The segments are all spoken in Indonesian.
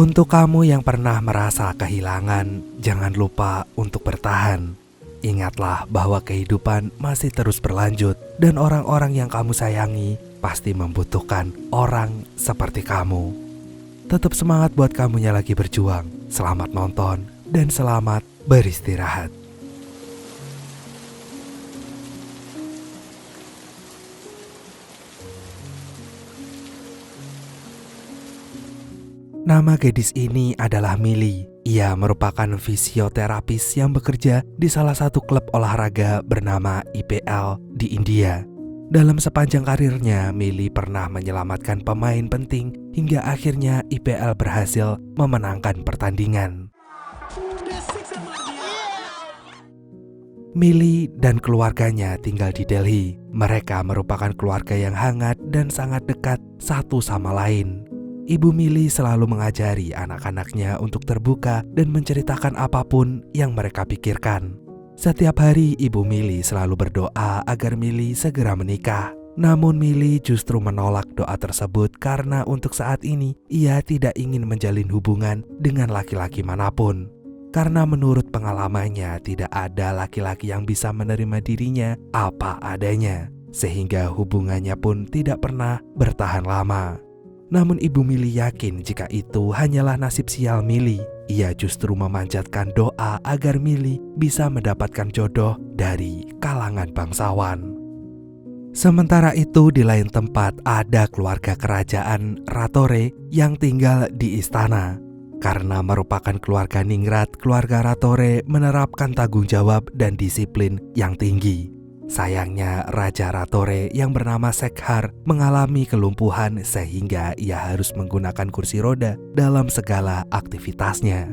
Untuk kamu yang pernah merasa kehilangan, jangan lupa untuk bertahan. Ingatlah bahwa kehidupan masih terus berlanjut dan orang-orang yang kamu sayangi pasti membutuhkan orang seperti kamu. Tetap semangat buat kamunya lagi berjuang. Selamat nonton dan selamat beristirahat. Nama gadis ini adalah Millie. Ia merupakan fisioterapis yang bekerja di salah satu klub olahraga bernama IPL di India. Dalam sepanjang karirnya, Millie pernah menyelamatkan pemain penting hingga akhirnya IPL berhasil memenangkan pertandingan. Millie dan keluarganya tinggal di Delhi. Mereka merupakan keluarga yang hangat dan sangat dekat satu sama lain. Ibu Millie selalu mengajari anak-anaknya untuk terbuka dan menceritakan apapun yang mereka pikirkan. Setiap hari Ibu Millie selalu berdoa agar Millie segera menikah. Namun Millie justru menolak doa tersebut karena untuk saat ini ia tidak ingin menjalin hubungan dengan laki-laki manapun. Karena menurut pengalamannya tidak ada laki-laki yang bisa menerima dirinya apa adanya, sehingga hubungannya pun tidak pernah bertahan lama. Namun Ibu Millie yakin jika itu hanyalah nasib sial Millie. Ia justru memanjatkan doa agar Millie bisa mendapatkan jodoh dari kalangan bangsawan. Sementara itu di lain tempat ada keluarga kerajaan Rathore yang tinggal di istana. Karena merupakan keluarga ningrat, keluarga Rathore menerapkan tanggung jawab dan disiplin yang tinggi. Sayangnya Raja Rathore yang bernama Shekhar mengalami kelumpuhan sehingga ia harus menggunakan kursi roda dalam segala aktivitasnya.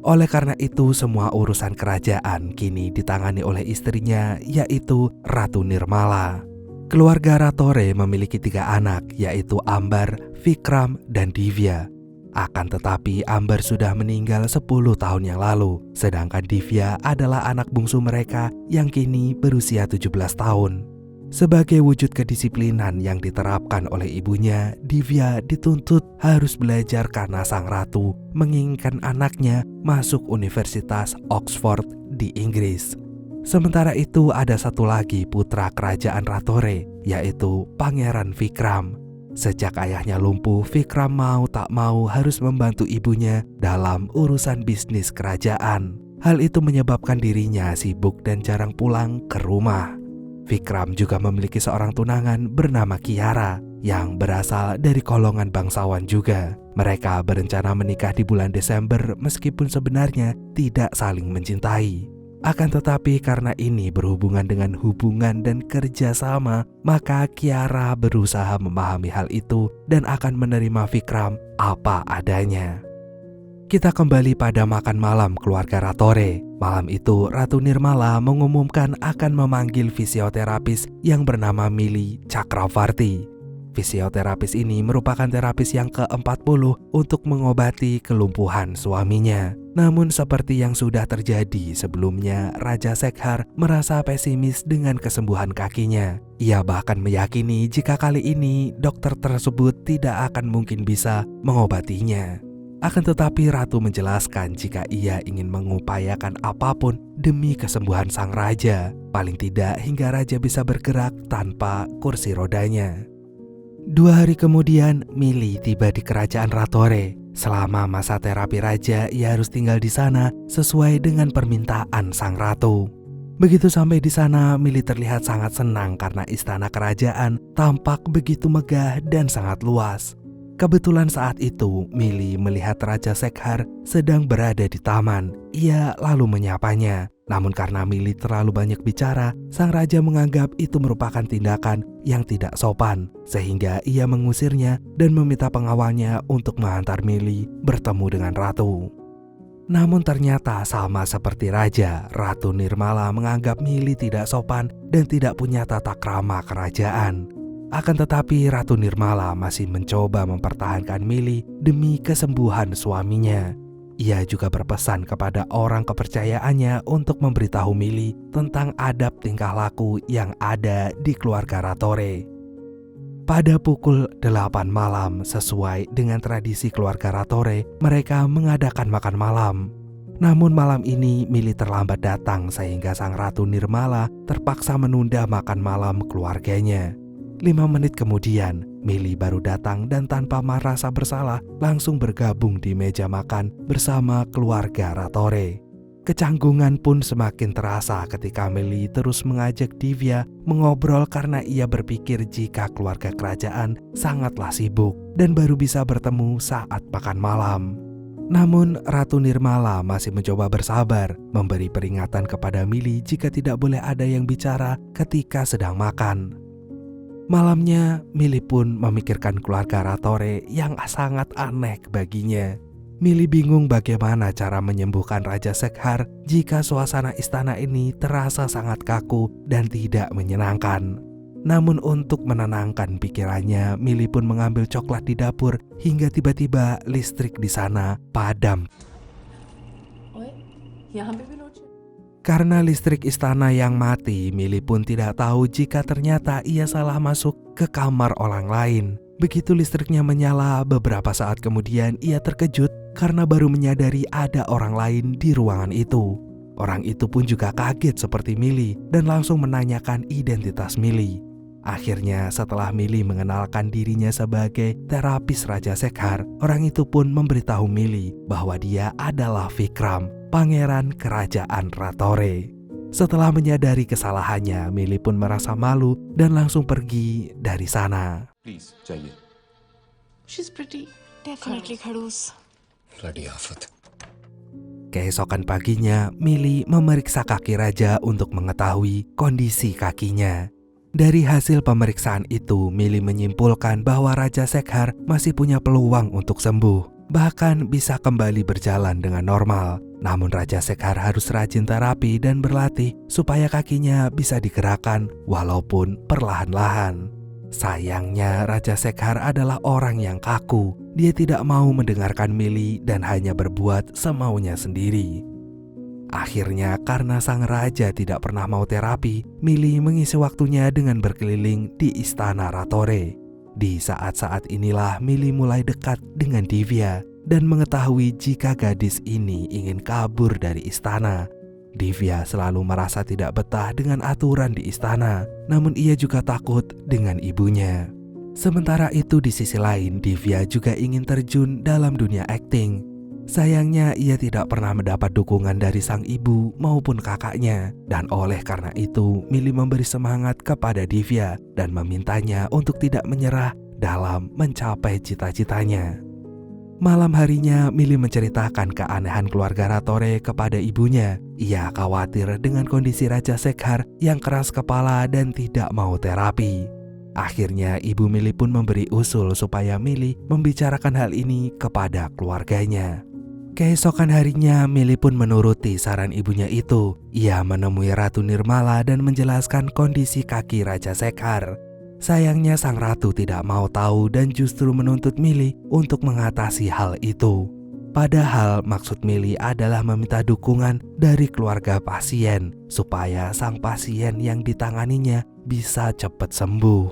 Oleh karena itu semua urusan kerajaan kini ditangani oleh istrinya yaitu Ratu Nirmala. Keluarga Rathore memiliki 3 anak yaitu Ambar, Vikram, dan Divya. Akan tetapi Ambar sudah meninggal 10 tahun yang lalu, sedangkan Divya adalah anak bungsu mereka yang kini berusia 17 tahun. Sebagai wujud kedisiplinan yang diterapkan oleh ibunya, Divya dituntut harus belajar karena sang ratu menginginkan anaknya masuk Universitas Oxford di Inggris. Sementara itu ada satu lagi putra kerajaan Rathore, yaitu Pangeran Vikram. Sejak ayahnya lumpuh, Vikram mau tak mau harus membantu ibunya dalam urusan bisnis kerajaan. Hal itu menyebabkan dirinya sibuk dan jarang pulang ke rumah. Vikram juga memiliki seorang tunangan bernama Kiara yang berasal dari golongan bangsawan juga. Mereka berencana menikah di bulan Desember meskipun sebenarnya tidak saling mencintai. Akan tetapi karena ini berhubungan dengan hubungan dan kerjasama, maka Kiara berusaha memahami hal itu dan akan menerima Vikram apa adanya. Kita kembali pada makan malam keluarga Rathore. Malam itu Ratu Nirmala mengumumkan akan memanggil fisioterapis yang bernama Millie Chakravarti. Fisioterapis ini merupakan terapis yang ke-40 untuk mengobati kelumpuhan suaminya. Namun seperti yang sudah terjadi sebelumnya, Raja Shekhar merasa pesimis dengan kesembuhan kakinya. Ia bahkan meyakini jika kali ini dokter tersebut tidak akan mungkin bisa mengobatinya. Akan tetapi Ratu menjelaskan jika ia ingin mengupayakan apapun demi kesembuhan sang raja, paling tidak hingga raja bisa bergerak tanpa kursi rodanya. 2 hari kemudian, Millie tiba di kerajaan Rathore. Selama masa terapi raja, ia harus tinggal di sana sesuai dengan permintaan sang ratu. Begitu sampai di sana, Millie terlihat sangat senang karena istana kerajaan tampak begitu megah dan sangat luas. Kebetulan saat itu, Millie melihat Raja Shekhar sedang berada di taman. Ia lalu menyapanya. Namun karena Millie terlalu banyak bicara, sang raja menganggap itu merupakan tindakan yang tidak sopan, sehingga ia mengusirnya dan meminta pengawalnya untuk menghantar Millie bertemu dengan ratu. Namun ternyata sama seperti raja, Ratu Nirmala menganggap Millie tidak sopan dan tidak punya tata krama kerajaan. Akan tetapi Ratu Nirmala masih mencoba mempertahankan Millie demi kesembuhan suaminya. Ia juga berpesan kepada orang kepercayaannya untuk memberitahu Millie tentang adab tingkah laku yang ada di keluarga Rathore. Pada pukul 8 malam sesuai dengan tradisi keluarga Ratore, mereka mengadakan makan malam. Namun malam ini Mili terlambat datang sehingga sang Ratu Nirmala terpaksa menunda makan malam keluarganya. 5 menit kemudian, Mili baru datang dan tanpa merasa bersalah langsung bergabung di meja makan bersama keluarga Ratore. Kecanggungan pun semakin terasa ketika Mili terus mengajak Divya mengobrol karena ia berpikir jika keluarga kerajaan sangatlah sibuk dan baru bisa bertemu saat makan malam. Namun Ratu Nirmala masih mencoba bersabar, memberi peringatan kepada Mili jika tidak boleh ada yang bicara ketika sedang makan. Malamnya, Mili pun memikirkan keluarga Ratore yang sangat aneh baginya. Mili bingung bagaimana cara menyembuhkan Raja Sekhar jika suasana istana ini terasa sangat kaku dan tidak menyenangkan. Namun untuk menenangkan pikirannya, Mili pun mengambil coklat di dapur hingga tiba-tiba listrik di sana padam. Karena listrik istana yang mati, Mili pun tidak tahu jika ternyata ia salah masuk ke kamar orang lain. Begitu listriknya menyala, beberapa saat kemudian ia terkejut karena baru menyadari ada orang lain di ruangan itu. Orang itu pun juga kaget seperti Mili dan langsung menanyakan identitas Mili. Akhirnya setelah Mili mengenalkan dirinya sebagai terapis Raja Sekhar, orang itu pun memberitahu Mili bahwa dia adalah Vikram, pangeran kerajaan Ratore. Setelah menyadari kesalahannya, Mili pun merasa malu dan langsung pergi dari sana. Please, चाहिए. She's pretty. Definitely khadus. Bloody आफत. Keesokan paginya, Mili memeriksa kaki raja untuk mengetahui kondisi kakinya. Dari hasil pemeriksaan itu, Mili menyimpulkan bahwa Raja Sekhar masih punya peluang untuk sembuh, bahkan bisa kembali berjalan dengan normal. Namun Raja Sekhar harus rajin terapi dan berlatih supaya kakinya bisa digerakkan walaupun perlahan-lahan. Sayangnya Raja Sekhar adalah orang yang kaku. Dia tidak mau mendengarkan Mili dan hanya berbuat semaunya sendiri. Akhirnya karena sang raja tidak pernah mau terapi, Mili mengisi waktunya dengan berkeliling di istana Ratore. Di saat-saat inilah Mili mulai dekat dengan Divya dan mengetahui jika gadis ini ingin kabur dari istana. Divya selalu merasa tidak betah dengan aturan di istana, namun ia juga takut dengan ibunya. Sementara itu di sisi lain, Divya juga ingin terjun dalam dunia akting. Sayangnya ia tidak pernah mendapat dukungan dari sang ibu maupun kakaknya, dan oleh karena itu Mili memberi semangat kepada Divya dan memintanya untuk tidak menyerah dalam mencapai cita-citanya. Malam harinya Mili menceritakan keanehan keluarga Ratore kepada ibunya. Ia khawatir dengan kondisi Raja Sekhar yang keras kepala dan tidak mau terapi. Akhirnya ibu Mili pun memberi usul supaya Mili membicarakan hal ini kepada keluarganya. Keesokan harinya Mili pun menuruti saran ibunya itu. Ia menemui Ratu Nirmala dan menjelaskan kondisi kaki Raja Sekhar. Sayangnya sang ratu tidak mau tahu dan justru menuntut Mili untuk mengatasi hal itu. Padahal maksud Mili adalah meminta dukungan dari keluarga pasien supaya sang pasien yang ditanganinya bisa cepat sembuh.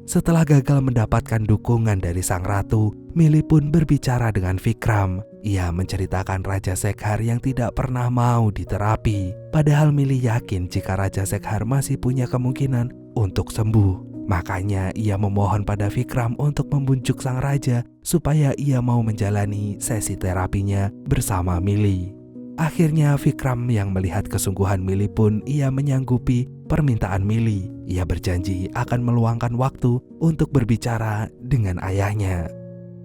Setelah gagal mendapatkan dukungan dari sang ratu, Mili pun berbicara dengan Vikram. Ia menceritakan Raja Sekhar yang tidak pernah mau diterapi. Padahal Mili yakin jika Raja Sekhar masih punya kemungkinan untuk sembuh. Makanya ia memohon pada Vikram untuk membujuk sang raja supaya ia mau menjalani sesi terapinya bersama Mili. Akhirnya Vikram yang melihat kesungguhan Mili pun ia menyanggupi permintaan Mili. Ia berjanji akan meluangkan waktu untuk berbicara dengan ayahnya.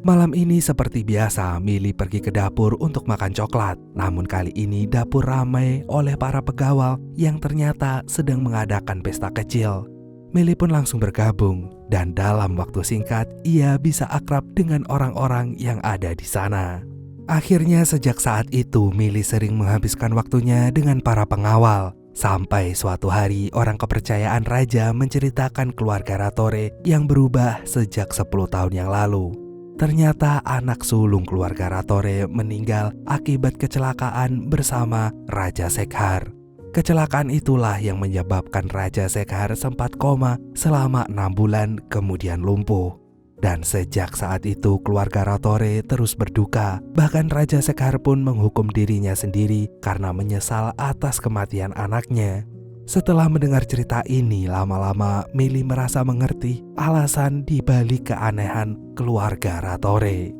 Malam ini seperti biasa Mili pergi ke dapur untuk makan coklat. Namun kali ini dapur ramai oleh para pegawai yang ternyata sedang mengadakan pesta kecil. Mili pun langsung bergabung dan dalam waktu singkat ia bisa akrab dengan orang-orang yang ada di sana. Akhirnya sejak saat itu Mili sering menghabiskan waktunya dengan para pengawal. Sampai suatu hari orang kepercayaan raja menceritakan keluarga Ratore yang berubah sejak 10 tahun yang lalu. Ternyata anak sulung keluarga Ratore meninggal akibat kecelakaan bersama Raja Sekhar. Kecelakaan itulah yang menyebabkan Raja Sekhar sempat koma selama 6 bulan kemudian lumpuh. Dan sejak saat itu keluarga Rathore terus berduka. Bahkan Raja Sekhar pun menghukum dirinya sendiri karena menyesal atas kematian anaknya. Setelah mendengar cerita ini, lama-lama Milly merasa mengerti alasan dibalik keanehan keluarga Rathore.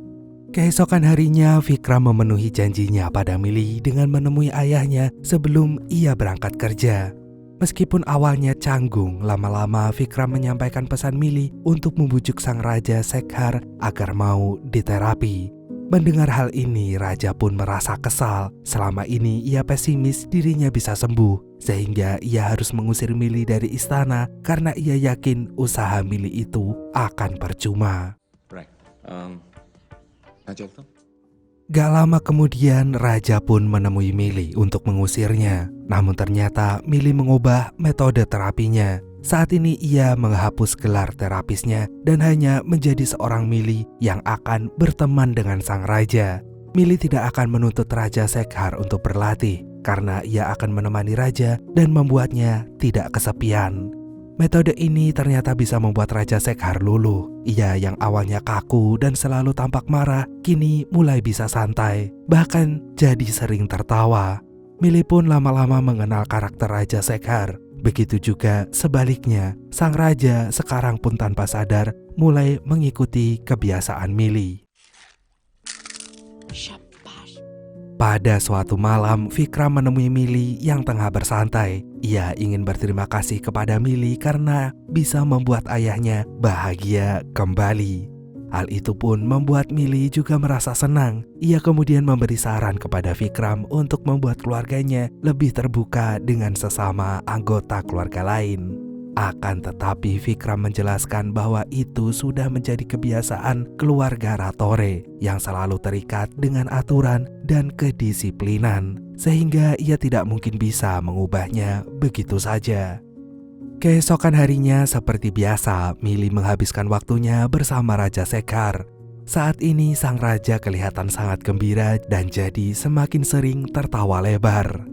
Keesokan harinya, Vikram memenuhi janjinya pada Milly dengan menemui ayahnya sebelum ia berangkat kerja. Meskipun awalnya canggung, lama-lama Vikram menyampaikan pesan Milly untuk membujuk sang Raja Sekhar agar mau diterapi. Mendengar hal ini, Raja pun merasa kesal. Selama ini ia pesimis dirinya bisa sembuh, sehingga ia harus mengusir Milly dari istana karena ia yakin usaha Milly itu akan percuma. Right. Gak lama kemudian Raja pun menemui Milly untuk mengusirnya. Namun ternyata Milly mengubah metode terapinya. Saat ini ia menghapus gelar terapisnya dan hanya menjadi seorang Milly yang akan berteman dengan sang Raja. Milly tidak akan menuntut Raja Sekhar untuk berlatih karena ia akan menemani Raja dan membuatnya tidak kesepian. Metode ini ternyata bisa membuat Raja Sekhar luluh. Ia yang awalnya kaku dan selalu tampak marah, kini mulai bisa santai, bahkan jadi sering tertawa. Milly pun lama-lama mengenal karakter Raja Sekhar. Begitu juga sebaliknya, sang Raja sekarang pun tanpa sadar mulai mengikuti kebiasaan Milly. Pada suatu malam, Vikram menemui Milly yang tengah bersantai. Ia ingin berterima kasih kepada Milly karena bisa membuat ayahnya bahagia kembali. Hal itu pun membuat Milly juga merasa senang. Ia kemudian memberi saran kepada Vikram untuk membuat keluarganya lebih terbuka dengan sesama anggota keluarga lain. Akan tetapi Vikram menjelaskan bahwa itu sudah menjadi kebiasaan keluarga Rathore yang selalu terikat dengan aturan dan kedisiplinan, sehingga ia tidak mungkin bisa mengubahnya begitu saja. Keesokan harinya seperti biasa, Milly menghabiskan waktunya bersama Raja Sekhar. Saat ini sang raja kelihatan sangat gembira dan jadi semakin sering tertawa lebar.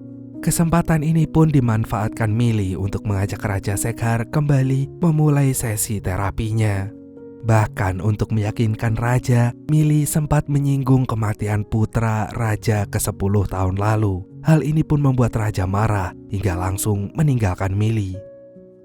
Kesempatan ini pun dimanfaatkan Milly untuk mengajak Raja Sekhar kembali memulai sesi terapinya. Bahkan untuk meyakinkan Raja, Milly sempat menyinggung kematian putra Raja ke-10 tahun lalu. Hal ini pun membuat Raja marah hingga langsung meninggalkan Milly.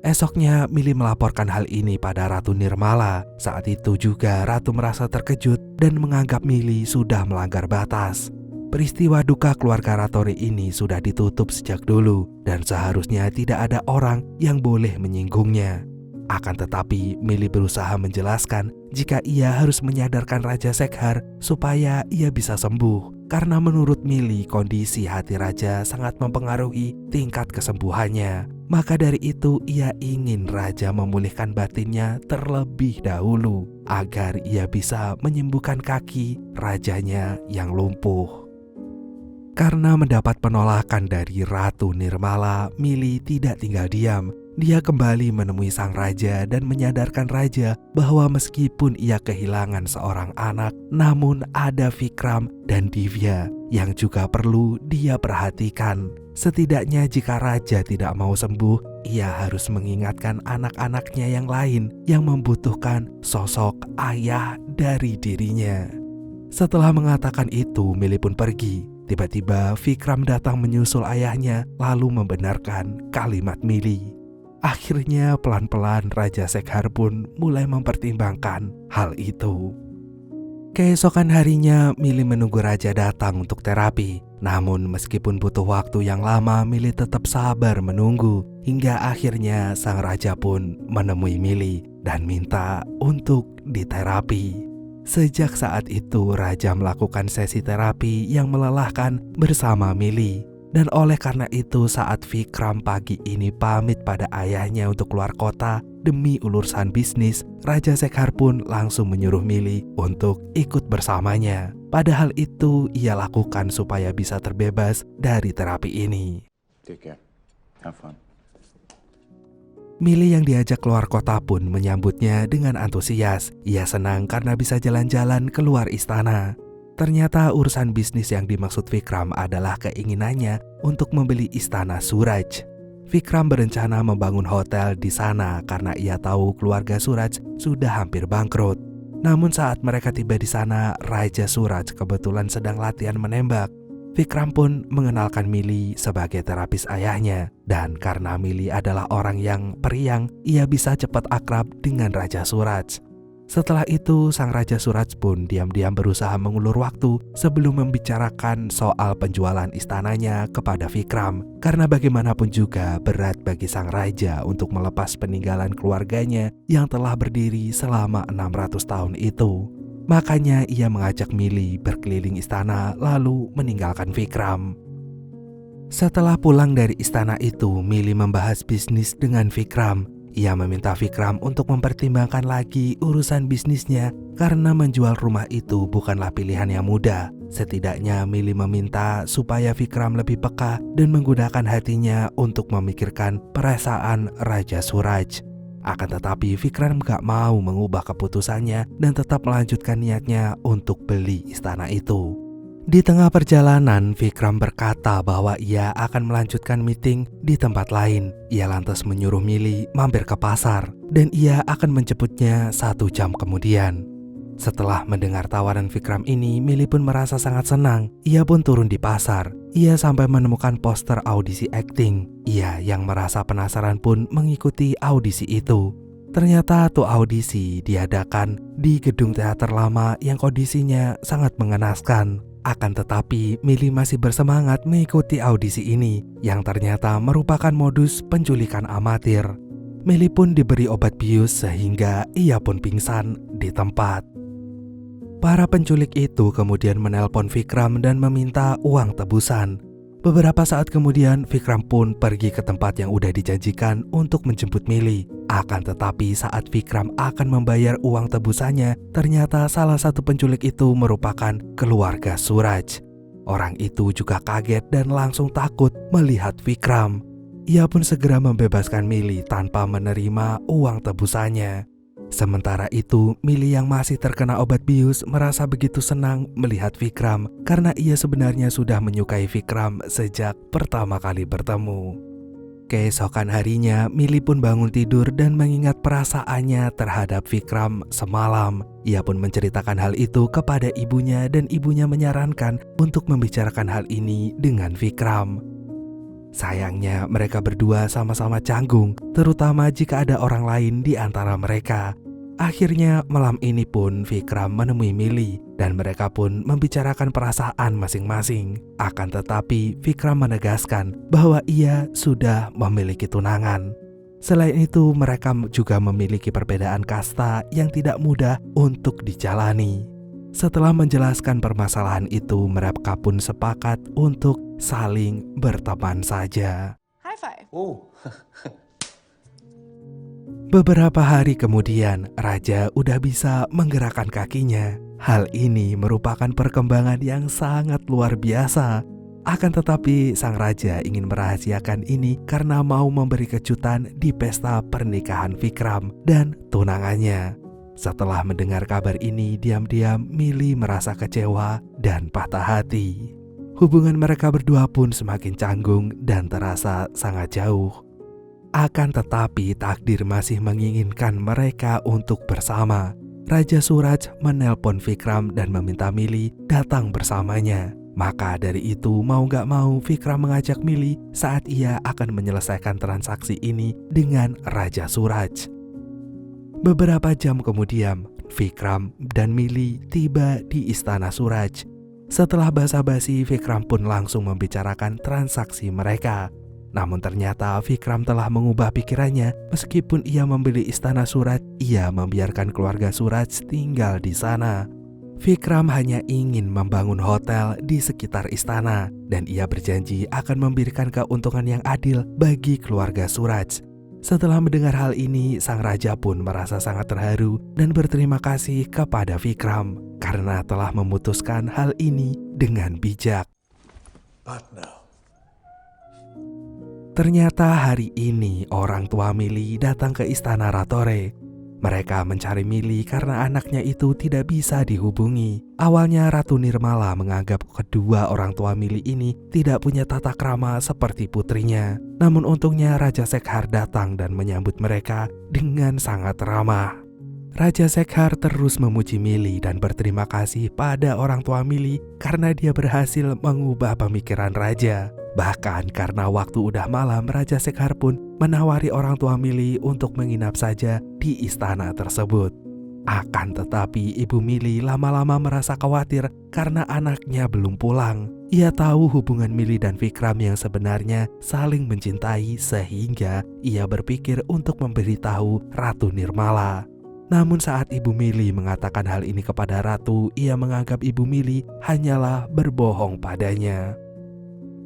Esoknya Milly melaporkan hal ini pada Ratu Nirmala. Saat itu juga Ratu merasa terkejut dan menganggap Milly sudah melanggar batas. Peristiwa duka keluarga Rathore ini sudah ditutup sejak dulu dan seharusnya tidak ada orang yang boleh menyinggungnya. Akan tetapi Milly berusaha menjelaskan jika ia harus menyadarkan Raja Sekhar supaya ia bisa sembuh. Karena menurut Milly kondisi hati Raja sangat mempengaruhi tingkat kesembuhannya. Maka dari itu ia ingin Raja memulihkan batinnya terlebih dahulu agar ia bisa menyembuhkan kaki rajanya yang lumpuh. Karena mendapat penolakan dari Ratu Nirmala, Milly tidak tinggal diam. Dia kembali menemui sang raja dan menyadarkan Raja bahwa meskipun ia kehilangan seorang anak, namun ada Vikram dan Divya yang juga perlu dia perhatikan. Setidaknya jika Raja tidak mau sembuh, ia harus mengingatkan anak-anaknya yang lain yang membutuhkan sosok ayah dari dirinya. Setelah mengatakan itu, Milly pun pergi. Tiba-tiba Vikram datang menyusul ayahnya lalu membenarkan kalimat Milly. Akhirnya pelan-pelan Raja Sekhar pun mulai mempertimbangkan hal itu. Keesokan harinya Milly menunggu Raja datang untuk terapi. Namun meskipun butuh waktu yang lama, Milly tetap sabar menunggu. Hingga akhirnya sang Raja pun menemui Milly dan minta untuk diterapi. Sejak saat itu Raja melakukan sesi terapi yang melelahkan bersama Milly. Dan oleh karena itu saat Vikram pagi ini pamit pada ayahnya untuk keluar kota demi urusan bisnis, Raja Sekhar pun langsung menyuruh Milly untuk ikut bersamanya. Padahal itu ia lakukan supaya bisa terbebas dari terapi ini. Take care. Have fun. Milly yang diajak keluar kota pun menyambutnya dengan antusias. Ia senang karena bisa jalan-jalan keluar istana. Ternyata urusan bisnis yang dimaksud Vikram adalah keinginannya untuk membeli istana Suraj. Vikram berencana membangun hotel di sana karena ia tahu keluarga Suraj sudah hampir bangkrut. Namun saat mereka tiba di sana, Raja Suraj kebetulan sedang latihan menembak. Vikram pun mengenalkan Mili sebagai terapis ayahnya, dan karena Mili adalah orang yang periang, ia bisa cepat akrab dengan Raja Suraj. Setelah itu, sang Raja Suraj pun diam-diam berusaha mengulur waktu sebelum membicarakan soal penjualan istananya kepada Vikram. Karena bagaimanapun juga berat bagi sang Raja untuk melepas peninggalan keluarganya yang telah berdiri selama 600 tahun itu. Makanya ia mengajak Mili berkeliling istana lalu meninggalkan Vikram. Setelah pulang dari istana itu, Mili membahas bisnis dengan Vikram. Ia meminta Vikram untuk mempertimbangkan lagi urusan bisnisnya karena menjual rumah itu bukanlah pilihan yang mudah. Setidaknya Mili meminta supaya Vikram lebih peka dan menggunakan hatinya untuk memikirkan perasaan Raja Suraj. Akan tetapi Vikram gak mau mengubah keputusannya dan tetap melanjutkan niatnya untuk beli istana itu. Di tengah perjalanan, Vikram berkata bahwa ia akan melanjutkan meeting di tempat lain. Ia lantas menyuruh Mili mampir ke pasar dan ia akan menjemputnya 1 jam kemudian. Setelah mendengar tawaran Vikram ini, Mili pun merasa sangat senang. Ia pun turun di pasar. Ia sampai menemukan poster audisi akting. Ia yang merasa penasaran pun mengikuti audisi itu. Ternyata tuh audisi diadakan di gedung teater lama yang kondisinya sangat mengenaskan. Akan tetapi, Mili masih bersemangat mengikuti audisi ini yang ternyata merupakan modus penculikan amatir. Mili pun diberi obat bius sehingga ia pun pingsan di tempat. Para penculik itu kemudian menelpon Vikram dan meminta uang tebusan. Beberapa saat kemudian, Vikram pun pergi ke tempat yang udah dijanjikan untuk menjemput Mili. Akan tetapi saat Vikram akan membayar uang tebusannya, ternyata salah satu penculik itu merupakan keluarga Suraj. Orang itu juga kaget dan langsung takut melihat Vikram. Ia pun segera membebaskan Mili tanpa menerima uang tebusannya. Sementara itu, Mili yang masih terkena obat bius merasa begitu senang melihat Vikram karena ia sebenarnya sudah menyukai Vikram sejak pertama kali bertemu. Keesokan harinya, Mili pun bangun tidur dan mengingat perasaannya terhadap Vikram semalam. Ia pun menceritakan hal itu kepada ibunya dan ibunya menyarankan untuk membicarakan hal ini dengan Vikram. Sayangnya mereka berdua sama-sama canggung, terutama jika ada orang lain di antara mereka. Akhirnya malam ini pun Vikram menemui Mili dan mereka pun membicarakan perasaan masing-masing. Akan tetapi Vikram menegaskan bahwa ia sudah memiliki tunangan. Selain itu mereka juga memiliki perbedaan kasta yang tidak mudah untuk dijalani. Setelah menjelaskan permasalahan itu, mereka pun sepakat untuk saling berteman saja. High five. Oh. Beberapa hari kemudian, Raja udah bisa menggerakkan kakinya. Hal ini merupakan perkembangan yang sangat luar biasa. Akan tetapi, sang Raja ingin merahasiakan ini karena mau memberi kejutan di pesta pernikahan Vikram dan tunangannya. Setelah mendengar kabar ini, diam-diam Mili merasa kecewa dan patah hati. Hubungan mereka berdua pun semakin canggung dan terasa sangat jauh. Akan tetapi takdir masih menginginkan mereka untuk bersama. Raja Suraj menelpon Vikram dan meminta Mili datang bersamanya. Maka dari itu mau gak mau Vikram mengajak Mili saat ia akan menyelesaikan transaksi ini dengan Raja Suraj. Beberapa jam kemudian, Vikram dan Mili tiba di istana Suraj. Setelah basa-basi, Vikram pun langsung membicarakan transaksi mereka. Namun ternyata Vikram telah mengubah pikirannya. Meskipun ia membeli istana Suraj, ia membiarkan keluarga Suraj tinggal di sana. Vikram hanya ingin membangun hotel di sekitar istana dan ia berjanji akan memberikan keuntungan yang adil bagi keluarga Suraj. Setelah mendengar hal ini, sang raja pun merasa sangat terharu dan berterima kasih kepada Vikram karena telah memutuskan hal ini dengan bijak. Ternyata hari ini orang tua Mili datang ke istana Ratore. Mereka mencari Mili karena anaknya itu tidak bisa dihubungi. Awalnya Ratu Nirmala menganggap kedua orang tua Mili ini tidak punya tata krama seperti putrinya. Namun untungnya Raja Sekhar datang dan menyambut mereka dengan sangat ramah. Raja Sekhar terus memuji Mili dan berterima kasih pada orang tua Mili karena dia berhasil mengubah pemikiran raja. Bahkan karena waktu udah malam, Raja Sekhar pun menawari orang tua Mili untuk menginap saja di istana tersebut. Akan tetapi Ibu Mili lama-lama merasa khawatir karena anaknya belum pulang. Ia tahu hubungan Mili dan Vikram yang sebenarnya saling mencintai sehingga ia berpikir untuk memberitahu Ratu Nirmala. Namun saat Ibu Mili mengatakan hal ini kepada Ratu, ia menganggap Ibu Mili hanyalah berbohong padanya.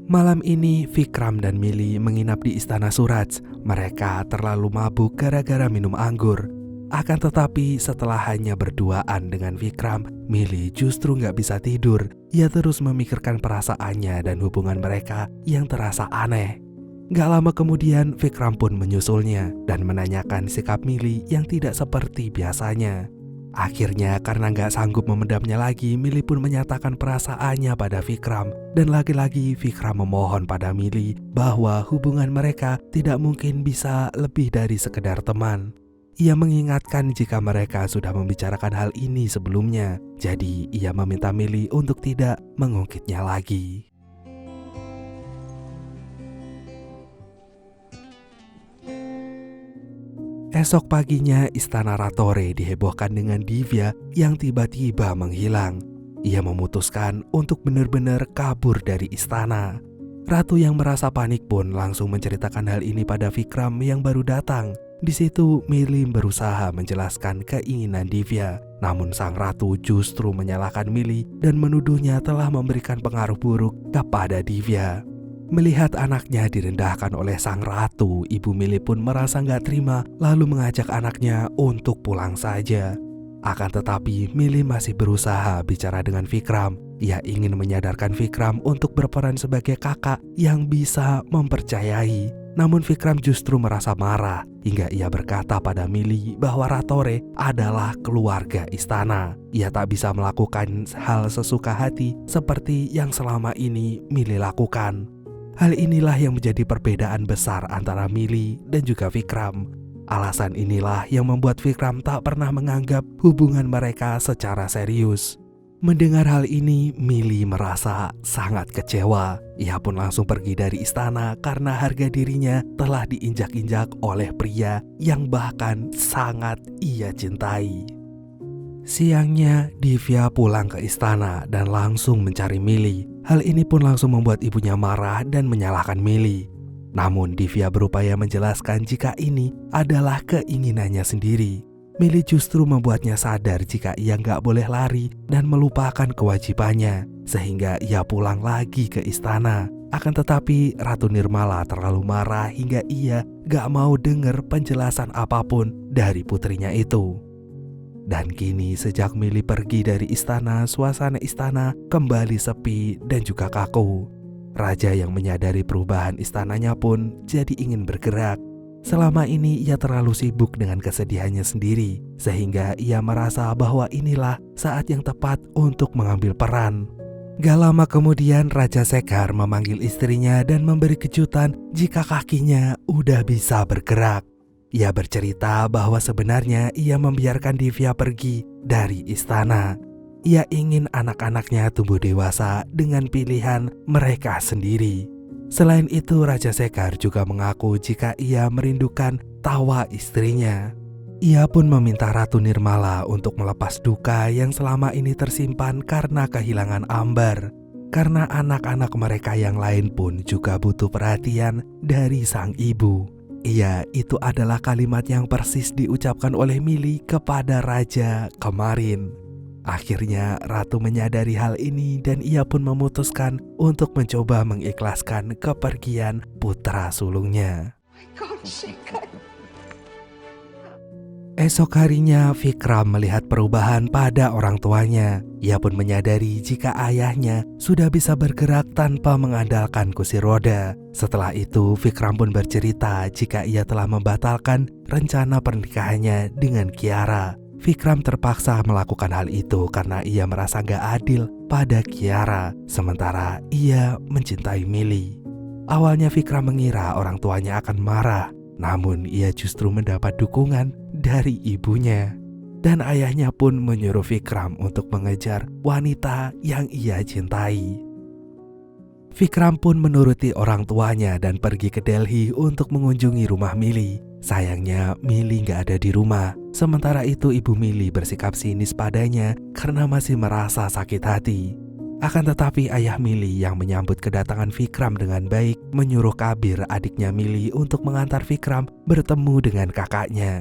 Malam ini Vikram dan Mili menginap di istana Suraj. Mereka terlalu mabuk gara-gara minum anggur. Akan tetapi setelah hanya berduaan dengan Vikram, Mili justru gak bisa tidur. Ia terus memikirkan perasaannya dan hubungan mereka yang terasa aneh. Gak lama kemudian Vikram pun menyusulnya dan menanyakan sikap Mili yang tidak seperti biasanya. Akhirnya karena gak sanggup memendamnya lagi, Mili pun menyatakan perasaannya pada Vikram. Dan lagi-lagi Vikram memohon pada Mili bahwa hubungan mereka tidak mungkin bisa lebih dari sekedar teman. Ia mengingatkan jika mereka sudah membicarakan hal ini sebelumnya. Jadi ia meminta Mili untuk tidak mengungkitnya lagi. Esok paginya istana Ratore dihebohkan dengan Divya yang tiba-tiba menghilang. Ia memutuskan untuk benar-benar kabur dari istana. Ratu yang merasa panik pun langsung menceritakan hal ini pada Vikram yang baru datang. Di situ Mili berusaha menjelaskan keinginan Divya. Namun sang ratu justru menyalahkan Mili dan menuduhnya telah memberikan pengaruh buruk kepada Divya. Melihat anaknya direndahkan oleh sang ratu, Ibu Mili pun merasa gak terima lalu mengajak anaknya untuk pulang saja. Akan tetapi Mili masih berusaha bicara dengan Vikram. Ia ingin menyadarkan Vikram untuk berperan sebagai kakak yang bisa mempercayai. Namun Vikram justru merasa marah hingga ia berkata pada Mili bahwa Ratore adalah keluarga istana. Ia tak bisa melakukan hal sesuka hati seperti yang selama ini Mili lakukan. Hal inilah yang menjadi perbedaan besar antara Mili dan juga Vikram. Alasan inilah yang membuat Vikram tak pernah menganggap hubungan mereka secara serius. Mendengar hal ini, Mili merasa sangat kecewa. Ia pun langsung pergi dari istana karena harga dirinya telah diinjak-injak oleh pria yang bahkan sangat ia cintai. Siangnya, Divya pulang ke istana dan langsung mencari Mili. Hal ini pun langsung membuat ibunya marah dan menyalahkan Mili. Namun Divya berupaya menjelaskan jika ini adalah keinginannya sendiri. Mili justru membuatnya sadar jika ia gak boleh lari dan melupakan kewajibannya, sehingga ia pulang lagi ke istana. Akan tetapi Ratu Nirmala terlalu marah hingga ia gak mau dengar penjelasan apapun dari putrinya itu. Dan kini sejak Mili pergi dari istana, suasana istana kembali sepi dan juga kaku. Raja yang menyadari perubahan istananya pun jadi ingin bergerak. Selama ini ia terlalu sibuk dengan kesedihannya sendiri, sehingga ia merasa bahwa inilah saat yang tepat untuk mengambil peran. Gak lama kemudian Raja Sekhar memanggil istrinya dan memberi kejutan jika kakinya udah bisa bergerak. Ia bercerita bahwa sebenarnya ia membiarkan Divya pergi dari istana. Ia ingin anak-anaknya tumbuh dewasa dengan pilihan mereka sendiri. Selain itu, Raja Sekhar juga mengaku jika ia merindukan tawa istrinya. Ia pun meminta Ratu Nirmala untuk melepas duka yang selama ini tersimpan karena kehilangan Ambar. Karena anak-anak mereka yang lain pun juga butuh perhatian dari sang ibu. Iya, itu adalah kalimat yang persis diucapkan oleh Mili kepada Raja kemarin. Akhirnya Ratu menyadari hal ini dan ia pun memutuskan untuk mencoba mengikhlaskan kepergian putra sulungnya. Esok harinya, Vikram melihat perubahan pada orang tuanya. Ia pun menyadari jika ayahnya sudah bisa bergerak tanpa mengandalkan kursi roda. Setelah itu, Vikram pun bercerita jika ia telah membatalkan rencana pernikahannya dengan Kiara. Vikram terpaksa melakukan hal itu karena ia merasa gak adil pada Kiara, sementara ia mencintai Millie. Awalnya Vikram mengira orang tuanya akan marah, namun ia justru mendapat dukungan dari ibunya. Dan ayahnya pun menyuruh Vikram untuk mengejar wanita yang ia cintai. Vikram pun menuruti orang tuanya dan pergi ke Delhi untuk mengunjungi rumah Millie. Sayangnya Millie gak ada di rumah. Sementara itu ibu Millie bersikap sinis padanya karena masih merasa sakit hati. Akan tetapi ayah Millie yang menyambut kedatangan Vikram dengan baik menyuruh Kabir, adiknya Millie, untuk mengantar Vikram bertemu dengan kakaknya.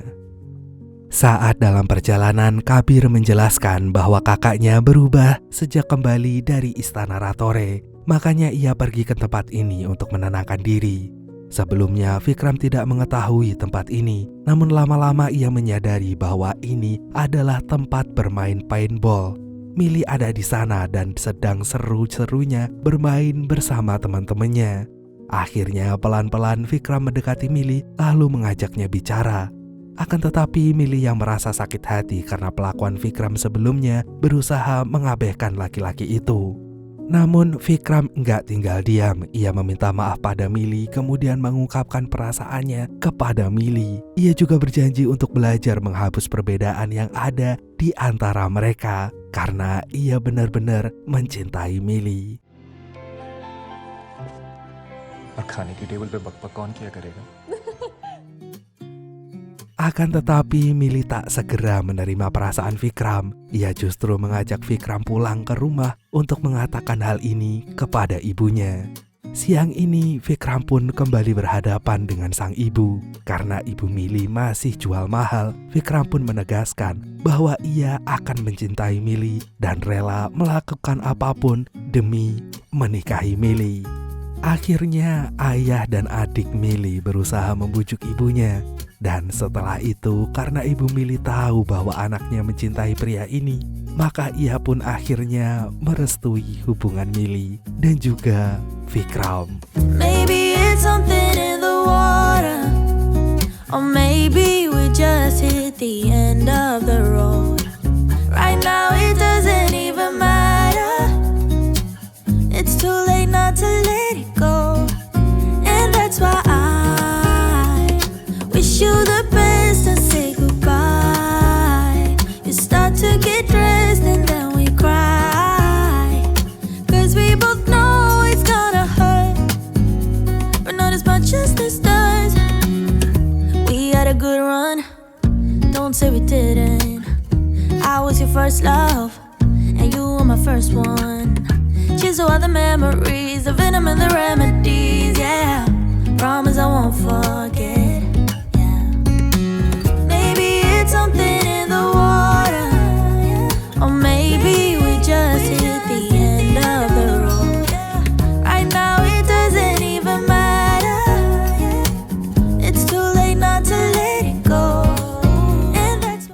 Saat dalam perjalanan, Kabir menjelaskan bahwa kakaknya berubah sejak kembali dari istana Ratore. Makanya ia pergi ke tempat ini untuk menenangkan diri. Sebelumnya Vikram tidak mengetahui tempat ini, namun lama-lama ia menyadari bahwa ini adalah tempat bermain paintball. Millie ada di sana dan sedang seru-serunya bermain bersama teman-temannya. Akhirnya pelan-pelan Vikram mendekati Millie lalu mengajaknya bicara. Akan tetapi Millie yang merasa sakit hati karena pelakuan Vikram sebelumnya berusaha mengabaikan laki-laki itu. Namun Vikram enggak tinggal diam. Ia meminta maaf pada Millie kemudian mengungkapkan perasaannya kepada Millie. Ia juga berjanji untuk belajar menghapus perbedaan yang ada di antara mereka karena ia benar-benar mencintai Millie. और खाने की टेबल पे बकबक कौन किया करेगा? Akan tetapi Millie tak segera menerima perasaan Vikram. Ia justru mengajak Vikram pulang ke rumah untuk mengatakan hal ini kepada ibunya. Siang ini Vikram pun kembali berhadapan dengan sang ibu. Karena ibu Millie masih jual mahal, Vikram pun menegaskan bahwa ia akan mencintai Millie dan rela melakukan apapun demi menikahi Millie. Akhirnya ayah dan adik Millie berusaha membujuk ibunya. Dan setelah itu karena ibu Millie tahu bahwa anaknya mencintai pria ini, maka ia pun akhirnya merestui hubungan Millie dan juga Vikram. Maybe it's something in the water, or maybe we just hit the end of the road. Right now it doesn't even matter. It's too late not to let it go. And that's why I wish you the best and say goodbye. You start to get dressed and then we cry, 'cause we both know it's gonna hurt, but not as much as this does. We had a good run, don't say we didn't. I was your first love and you were my first one. Cheers to all the memories, the venom and the remedies, yeah. Promise I won't forget, yeah. Maybe it's something